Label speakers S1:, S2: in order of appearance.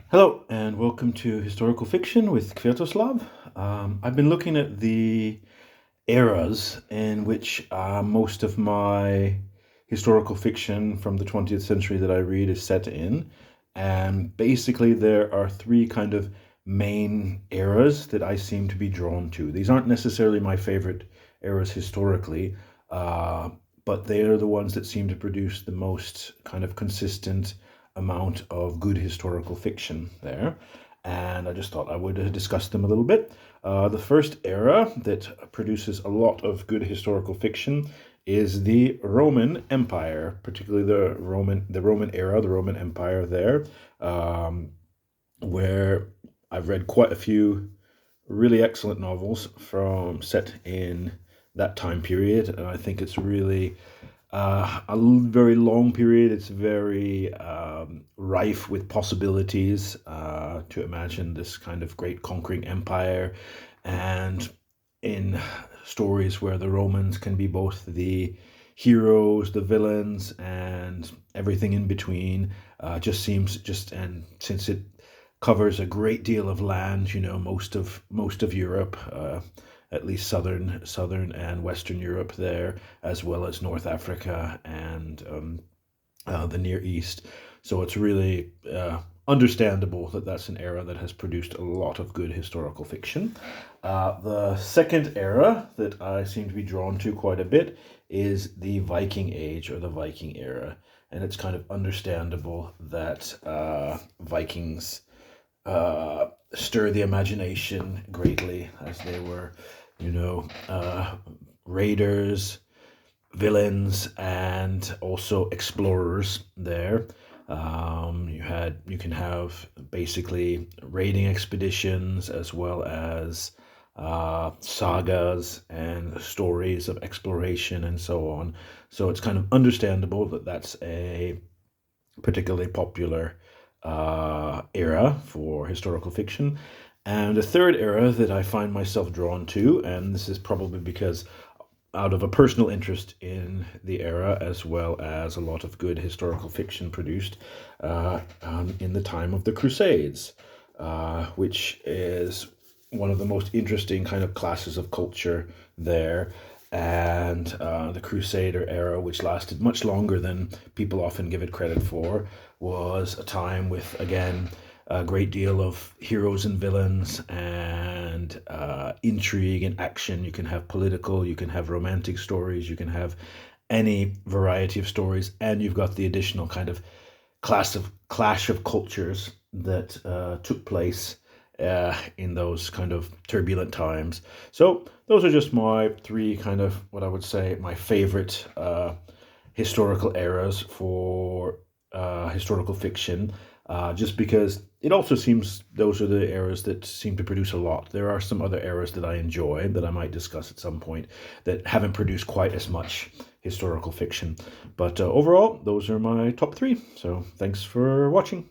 S1: Hello, and welcome to Historical Fiction with Kviatoslav. I've been looking at the eras in which most of my historical fiction from the 20th century that I read is set in. And basically, there are three kind of main eras that I seem to be drawn to. These aren't necessarily my favorite eras historically, uh, but they are the ones that seem to produce the most kind of consistent amount of good historical fiction there. And I just thought I would discuss them a little bit. The first era that produces a lot of good historical fiction is the Roman Empire, particularly the Roman era, the Roman Empire there, um, where I've read quite a few really excellent novels from set in that time period, and I think it's really very long period. It's very rife with possibilities to imagine this kind of great conquering empire, and in stories where the Romans can be both the heroes, the villains, and everything in between. Just seems just and since it covers a great deal of land, most of Europe. At least southern and Western Europe there, as well as North Africa and the Near East. So it's really understandable that that's an era that has produced a lot of good historical fiction. The second era that I seem to be drawn to quite a bit is the Viking Age or the Viking era. And it's kind of understandable that Vikings stir the imagination greatly as they were, raiders, villains, and also explorers there. You can have basically raiding expeditions as well as sagas and stories of exploration and so on. So it's kind of understandable that that's a particularly popular era for historical fiction. And a third era that I find myself drawn to, and this is probably because out of a personal interest in the era, as well as a lot of good historical fiction produced in the time of the Crusades, which is one of the most interesting kind of classes of culture there. And the Crusader era, which lasted much longer than people often give it credit for, was a time with, again, a great deal of heroes and villains and intrigue and action. You can have political, you can have romantic stories, you can have any variety of stories, and you've got the additional kind of clash of cultures that took place in those kind of turbulent times. So those are just my three kind of what I would say my favorite historical eras for historical fiction. Just because it also seems those are the eras that seem to produce a lot. There are some other eras that I enjoy that I might discuss at some point that haven't produced quite as much historical fiction. But overall, those are my top three. So thanks for watching.